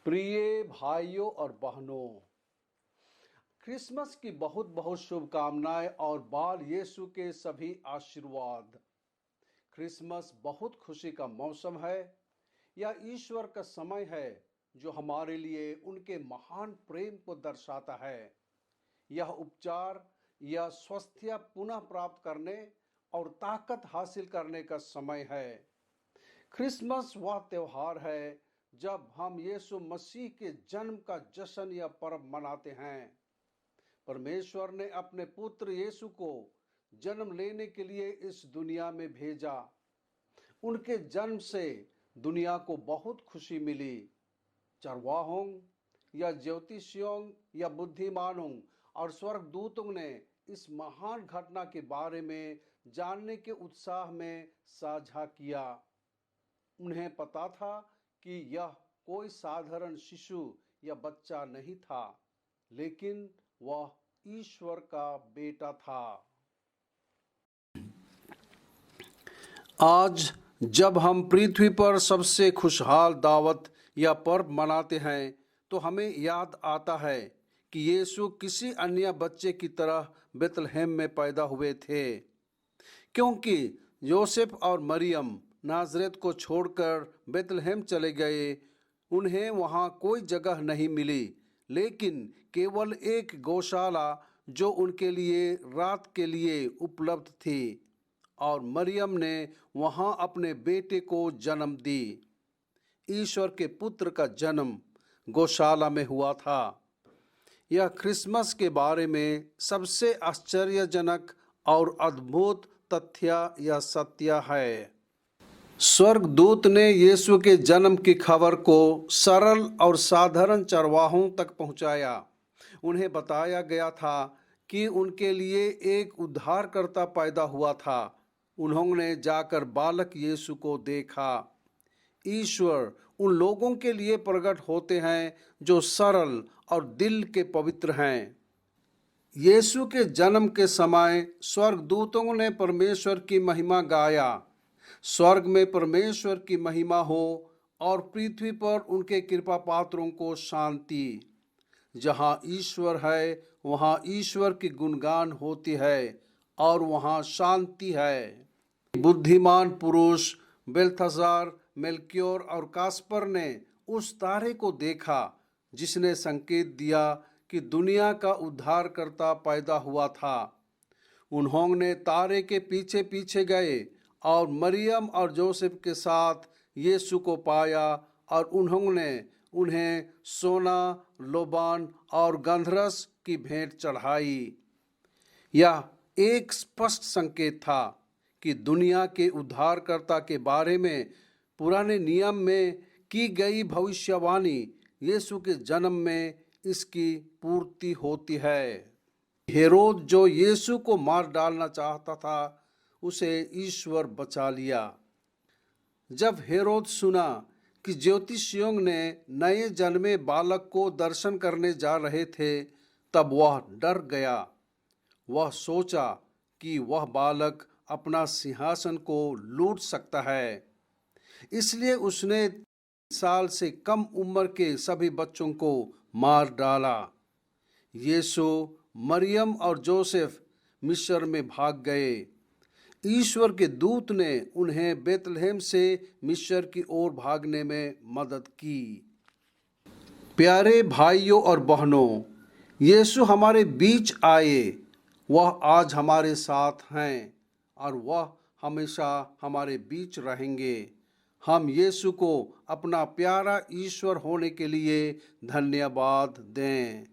प्रिय भाइयों और बहनों, क्रिसमस की बहुत बहुत शुभकामनाएं और बाल यीशु के सभी आशीर्वाद। क्रिसमस बहुत खुशी का मौसम है। यह ईश्वर का समय है जो हमारे लिए उनके महान प्रेम को दर्शाता है। यह उपचार या स्वास्थ्य पुनः प्राप्त करने और ताकत हासिल करने का समय है। क्रिसमस वह त्योहार है जब हम यीशु मसीह के जन्म का जश्न या पर्व मनाते हैं। परमेश्वर ने अपने पुत्र यीशु को जन्म लेने के लिए इस दुनिया में भेजा। उनके जन्म से दुनिया को बहुत खुशी मिली। चरवाहों या ज्योतिषियों या बुद्धिमानों और स्वर्गदूतों ने इस महान घटना के बारे में जानने के उत्साह में साझा किया। उन्हें पता था कि यह कोई साधारण शिशु या बच्चा नहीं था, लेकिन वह ईश्वर का बेटा था। आज जब हम पृथ्वी पर सबसे खुशहाल दावत या पर्व मनाते हैं, तो हमें याद आता है कि यीशु किसी अन्य बच्चे की तरह बेथलेहम में पैदा हुए थे, क्योंकि योसेफ और मरियम नाज़रेत को छोड़कर बेथलेहम चले गए। उन्हें वहाँ कोई जगह नहीं मिली, लेकिन केवल एक गौशाला जो उनके लिए रात के लिए उपलब्ध थी, और मरियम ने वहाँ अपने बेटे को जन्म दी। ईश्वर के पुत्र का जन्म गौशाला में हुआ था। यह क्रिसमस के बारे में सबसे आश्चर्यजनक और अद्भुत तथ्य या सत्य है। स्वर्गदूत ने यीशु के जन्म की खबर को सरल और साधारण चरवाहों तक पहुंचाया। उन्हें बताया गया था कि उनके लिए एक उद्धारकर्ता पैदा हुआ था। उन्होंने जाकर बालक यीशु को देखा। ईश्वर उन लोगों के लिए प्रकट होते हैं जो सरल और दिल के पवित्र हैं। यीशु के जन्म के समय स्वर्गदूतों ने परमेश्वर की महिमा गाया। स्वर्ग में परमेश्वर की महिमा हो और पृथ्वी पर उनके कृपा पात्रों को शांति। जहाँ ईश्वर है वहाँ ईश्वर की गुणगान होती है और वहाँ शांति है। बुद्धिमान पुरुष बेल्थाजार, मेल्कियोर और कास्पर ने उस तारे को देखा जिसने संकेत दिया कि दुनिया का उद्धारकर्ता पैदा हुआ था। उन्होंने तारे के पीछे पीछे गए और मरियम और जोसेफ के साथ यीशु को पाया, और उन्होंने उन्हें सोना, लोबान और गंधरस की भेंट चढ़ाई। यह एक स्पष्ट संकेत था कि दुनिया के उद्धारकर्ता के बारे में पुराने नियम में की गई भविष्यवाणी यीशु के जन्म में इसकी पूर्ति होती है। हेरोद जो यीशु को मार डालना चाहता था, उसे ईश्वर बचा लिया। जब हेरोद सुना कि ज्योतिषियों ने नए जन्मे बालक को दर्शन करने जा रहे थे, तब वह डर गया। वह सोचा कि वह बालक अपना सिंहासन को लूट सकता है, इसलिए उसने 3 साल से कम उम्र के सभी बच्चों को मार डाला। यीशु, मरियम और जोसेफ मिस्र में भाग गए। ईश्वर के दूत ने उन्हें बेथलेहम से मिस्र की ओर भागने में मदद की। प्यारे भाइयों और बहनों, यीशु हमारे बीच आए। वह आज हमारे साथ हैं और वह हमेशा हमारे बीच रहेंगे। हम यीशु को अपना प्यारा ईश्वर होने के लिए धन्यवाद दें।